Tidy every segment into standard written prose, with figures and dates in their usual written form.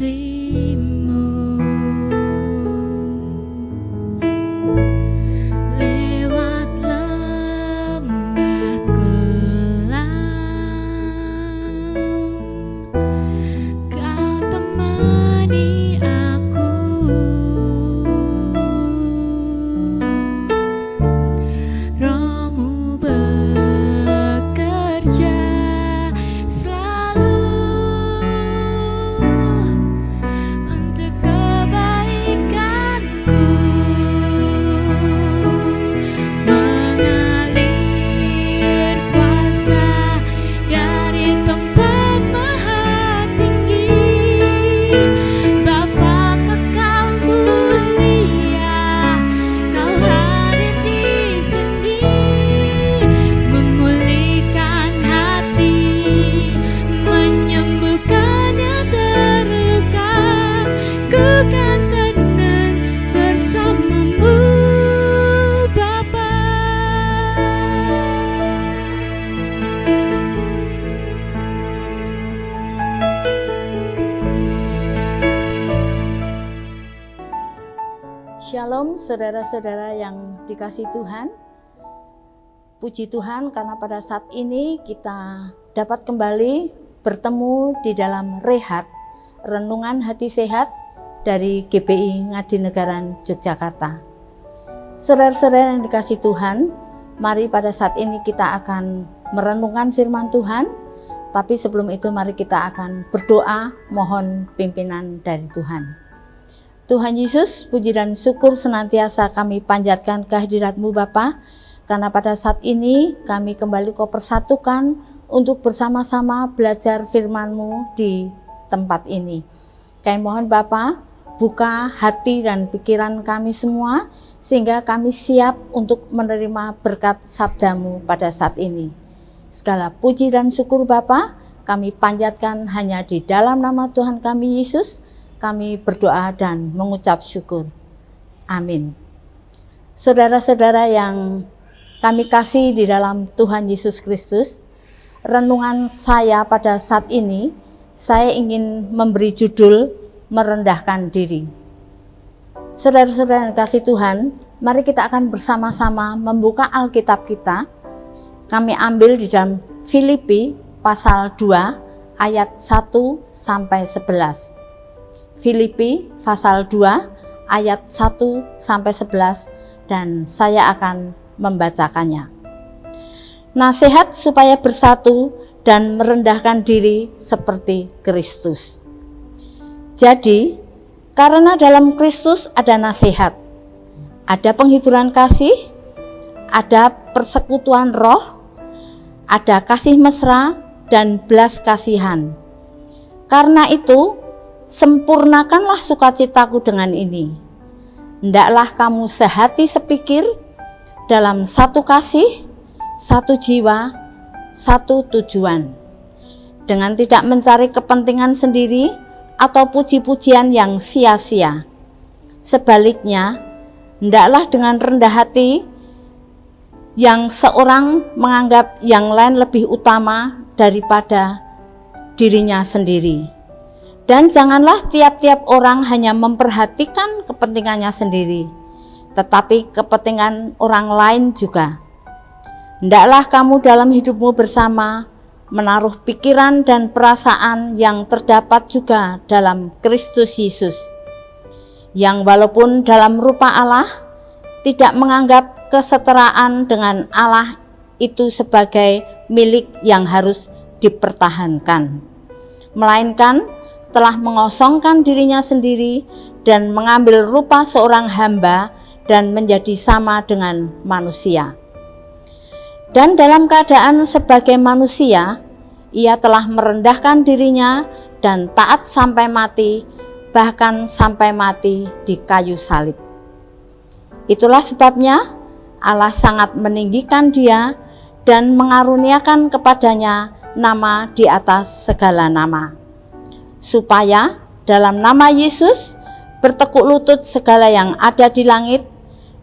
kasih-Mu. Lewat lembah kelam, Kau temani aku. Roh-Mu bekerja selalu untuk kebaikanku, mengalir kuasa dari tempat maha tinggi. Bapa kekal mulia, Kau hadir di sini, memulihkan hati, menyembuhkan yang terluka. Ku kan tenang bersama-Mu, Bapa. Shalom saudara-saudara yang dikasihi Tuhan. Puji Tuhan karena pada saat ini kita dapat kembali bertemu di dalam Rehat, Renungan Hati Sehat dari GPI Ngadinegara Yogyakarta. Saudara-saudara yang dikasihi Tuhan, mari pada saat ini kita akan merenungkan firman Tuhan. Tapi sebelum itu mari kita akan berdoa mohon pimpinan dari Tuhan. Tuhan Yesus, puji dan syukur senantiasa kami panjatkan kehadirat-Mu Bapa, karena pada saat ini kami kembali Kau persatukan untuk bersama-sama belajar firman-Mu di tempat ini. Kami mohon Bapa, buka hati dan pikiran kami semua, sehingga kami siap untuk menerima berkat sabda-Mu pada saat ini. Segala puji dan syukur Bapa, kami panjatkan hanya di dalam nama Tuhan kami Yesus. Kami berdoa dan mengucap syukur. Amin. Saudara-saudara yang kami kasih di dalam Tuhan Yesus Kristus, renungan saya pada saat ini, saya ingin memberi judul merendahkan diri. Saudara-saudara yang kasih Tuhan, mari kita akan bersama-sama membuka Alkitab kita. Kami ambil di dalam Filipi pasal 2 ayat 1 sampai 11. Filipi pasal 2 ayat 1 sampai 11 dan saya akan membacakannya. Nasihat supaya bersatu dan merendahkan diri seperti Kristus. Jadi, karena dalam Kristus ada nasihat, ada penghiburan kasih, ada persekutuan roh, ada kasih mesra dan belas kasihan. Karena itu, sempurnakanlah sukacitaku dengan ini. Hendaklah kamu sehati sepikir, dalam satu kasih, satu jiwa, satu tujuan. Dengan tidak mencari kepentingan sendiri atau puji-pujian yang sia-sia. Sebaliknya, hendaklah dengan rendah hati yang seorang menganggap yang lain lebih utama daripada dirinya sendiri. Dan janganlah tiap-tiap orang hanya memperhatikan kepentingannya sendiri, tetapi kepentingan orang lain juga. Hendaklah kamu dalam hidupmu bersama menaruh pikiran dan perasaan yang terdapat juga dalam Kristus Yesus, yang walaupun dalam rupa Allah, tidak menganggap kesetaraan dengan Allah itu sebagai milik yang harus dipertahankan, melainkan telah mengosongkan dirinya sendiri dan mengambil rupa seorang hamba dan menjadi sama dengan manusia. Dan dalam keadaan sebagai manusia, ia telah merendahkan dirinya dan taat sampai mati, bahkan sampai mati di kayu salib. Itulah sebabnya Allah sangat meninggikan dia dan mengaruniakan kepadanya nama di atas segala nama, supaya dalam nama Yesus bertekuk lutut segala yang ada di langit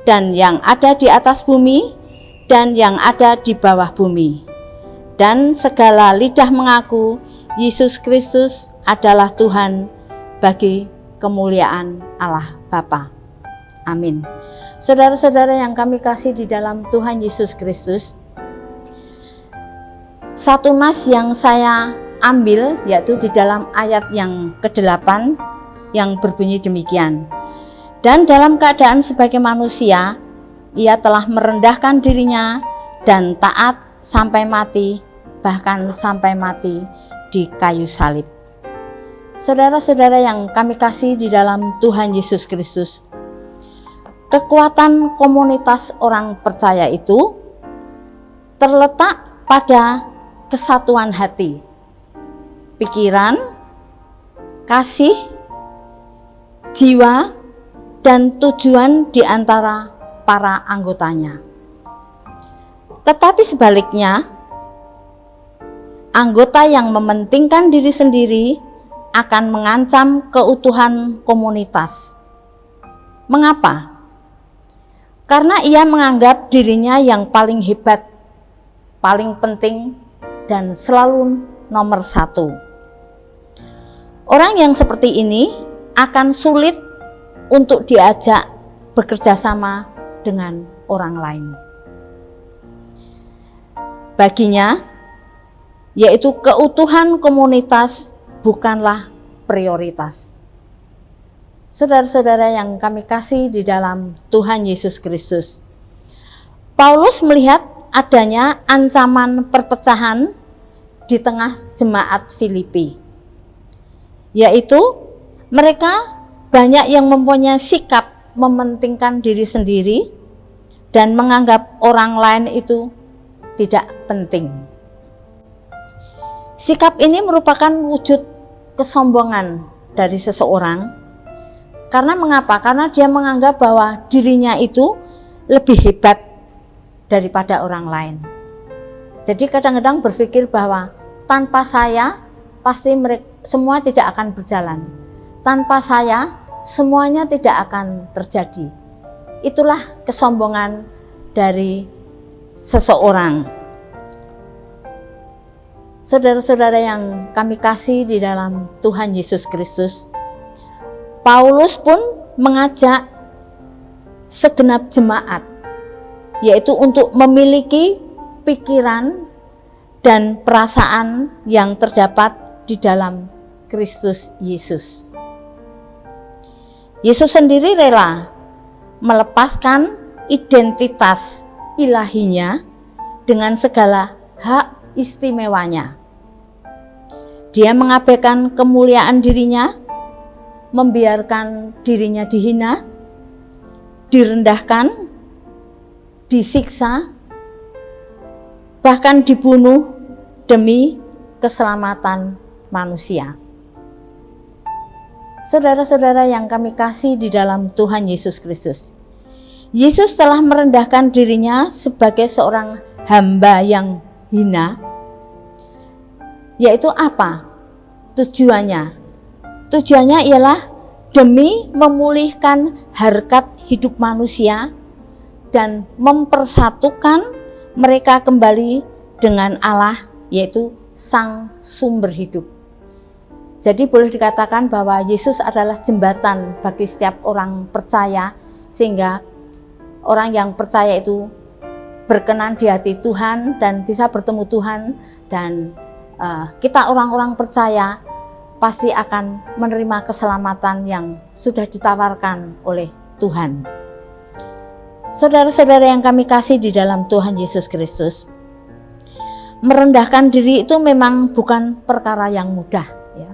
dan yang ada di atas bumi dan yang ada di bawah bumi, dan segala lidah mengaku Yesus Kristus adalah Tuhan, bagi kemuliaan Allah Bapa. Amin. Saudara-saudara yang kami kasih di dalam Tuhan Yesus Kristus, satu nas yang saya ambil yaitu di dalam ayat yang ke-8 yang berbunyi demikian. Dan dalam keadaan sebagai manusia, ia telah merendahkan dirinya dan taat sampai mati, bahkan sampai mati di kayu salib. Saudara-saudara yang kami kasih di dalam Tuhan Yesus Kristus, kekuatan komunitas orang percaya itu terletak pada kesatuan hati, pikiran, kasih, jiwa, dan tujuan di antara para anggotanya. Tetapi sebaliknya, anggota yang mementingkan diri sendiri akan mengancam keutuhan komunitas. Mengapa? Karena ia menganggap dirinya yang paling hebat, paling penting, dan selalu nomor satu. Orang yang seperti ini akan sulit untuk diajak bekerja sama dengan orang lain. Baginya, yaitu keutuhan komunitas bukanlah prioritas. Saudara-saudara yang kami kasih di dalam Tuhan Yesus Kristus, Paulus melihat adanya ancaman perpecahan di tengah jemaat Filipi, yaitu mereka banyak yang mempunyai sikap mementingkan diri sendiri dan menganggap orang lain itu tidak penting. Sikap ini merupakan wujud kesombongan dari seseorang. Karena mengapa? Karena dia menganggap bahwa dirinya itu lebih hebat daripada orang lain. Jadi kadang-kadang berpikir bahwa tanpa saya pasti mereka semua tidak akan berjalan. Tanpa saya semuanya tidak akan terjadi. Itulah kesombongan dari seseorang. Saudara-saudara yang kami kasih di dalam Tuhan Yesus Kristus, Paulus pun mengajak segenap jemaat, yaitu untuk memiliki pikiran dan perasaan yang terdapat di dalam Kristus Yesus. Yesus sendiri rela melepaskan identitas ilahinya dengan segala hak istimewanya. Dia mengabaikan kemuliaan dirinya, membiarkan dirinya dihina, direndahkan, disiksa, bahkan dibunuh demi keselamatan manusia. Saudara-saudara yang kami kasih di dalam Tuhan Yesus Kristus, Yesus telah merendahkan dirinya sebagai seorang hamba yang hina. Yaitu apa? Tujuannya ialah demi memulihkan harkat hidup manusia dan mempersatukan mereka kembali dengan Allah, yaitu Sang Sumber Hidup. Jadi boleh dikatakan bahwa Yesus adalah jembatan bagi setiap orang percaya, sehingga orang yang percaya itu berkenan di hati Tuhan dan bisa bertemu Tuhan, dan kita orang-orang percaya pasti akan menerima keselamatan yang sudah ditawarkan oleh Tuhan. Saudara-saudara yang kami kasih di dalam Tuhan Yesus Kristus, merendahkan diri itu memang bukan perkara yang mudah, ya.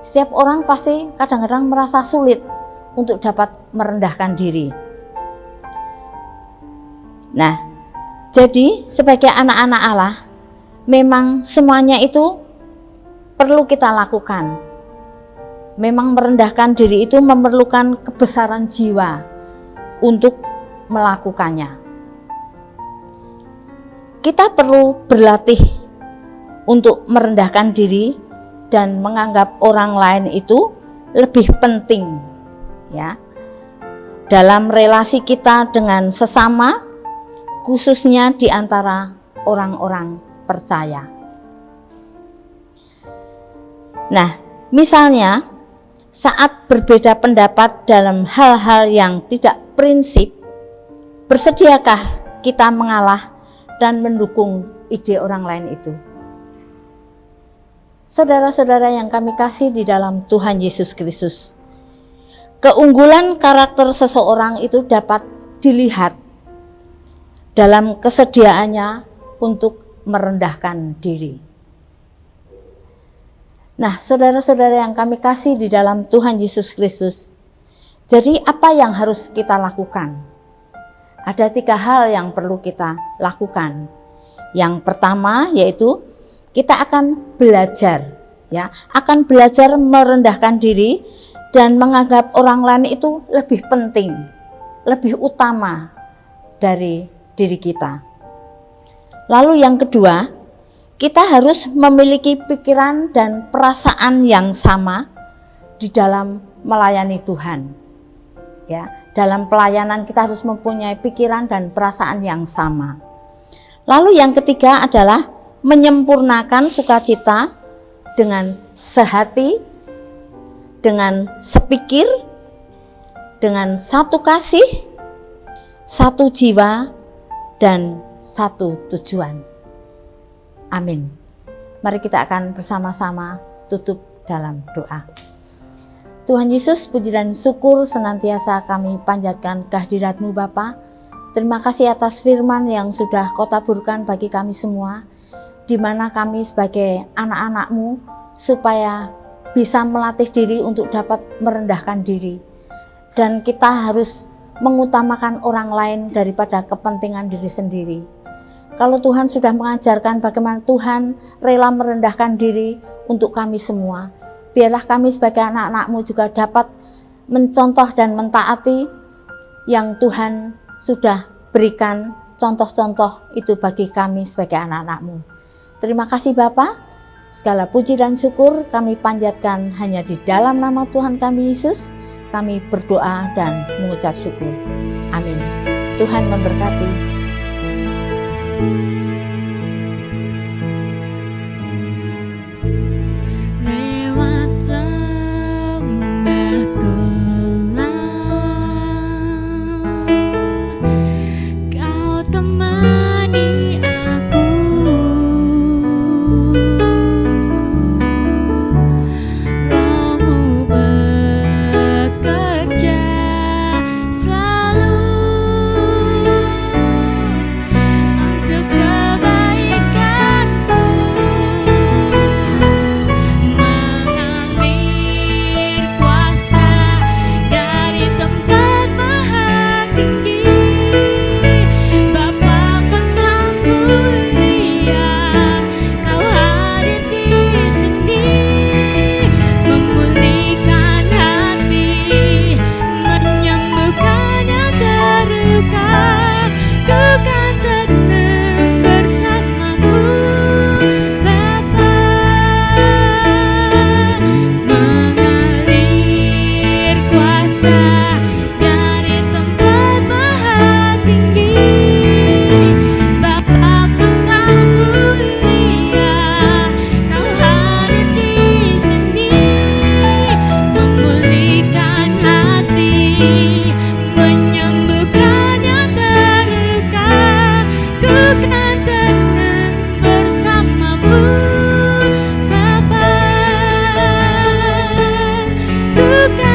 Setiap orang pasti kadang-kadang merasa sulit untuk dapat merendahkan diri. Nah, jadi sebagai anak-anak Allah, memang semuanya itu perlu kita lakukan. Memang merendahkan diri itu memerlukan kebesaran jiwa untuk melakukannya. Kita perlu berlatih untuk merendahkan diri dan menganggap orang lain itu lebih penting, ya, dalam relasi kita dengan sesama, khususnya di antara orang-orang percaya. Nah, misalnya saat berbeda pendapat dalam hal-hal yang tidak prinsip, bersediakah kita mengalah dan mendukung ide orang lain itu? Saudara-saudara yang kami kasih di dalam Tuhan Yesus Kristus, keunggulan karakter seseorang itu dapat dilihat dalam kesediaannya untuk merendahkan diri. Nah, saudara-saudara yang kami kasih di dalam Tuhan Yesus Kristus, jadi apa yang harus kita lakukan? Ada 3 hal yang perlu kita lakukan. Yang pertama yaitu kita akan belajar, akan belajar merendahkan diri dan menganggap orang lain itu lebih penting, lebih utama dari diri kita. Lalu yang kedua, kita harus memiliki pikiran dan perasaan yang sama di dalam melayani Tuhan. Dalam pelayanan kita harus mempunyai pikiran dan perasaan yang sama. Lalu yang ketiga adalah menyempurnakan sukacita dengan sehati, dengan sepikir, dengan satu kasih, satu jiwa, dan satu tujuan. Amin. Mari kita akan bersama-sama tutup dalam doa. Tuhan Yesus, puji dan syukur senantiasa kami panjatkan kehadirat-Mu Bapa. Terima kasih atas firman yang sudah Kau taburkan bagi kami semua, di mana kami sebagai anak-anak-Mu supaya bisa melatih diri untuk dapat merendahkan diri. Dan kita harus mengutamakan orang lain daripada kepentingan diri sendiri. Kalau Tuhan sudah mengajarkan bagaimana Tuhan rela merendahkan diri untuk kami semua, biarlah kami sebagai anak-anak-Mu juga dapat mencontoh dan mentaati yang Tuhan sudah berikan contoh-contoh itu bagi kami sebagai anak-anak-Mu. Terima kasih Bapa, segala puji dan syukur kami panjatkan hanya di dalam nama Tuhan kami Yesus. Kami berdoa dan mengucap syukur. Amin. Tuhan memberkati. Lewat lembah kelam, Kau temani aku. Roh-Mu bekerja selalu untuk kebaikanku, mengalir kuasa dari tempat maha tinggi. Bapa kekal mulia, Kau hadir di sini, memulihkan hati, menyembuhkan yang terluka. Ku kan tenang bersama-Mu Bapa, mengalir kuasa dari tempat maha tinggi. Bapa kekal mulia, Kau hadir di sini, memulihkan hati, menyembuhkan yang terluka. Ku kan tenang bersama-Mu Bapa, ku kan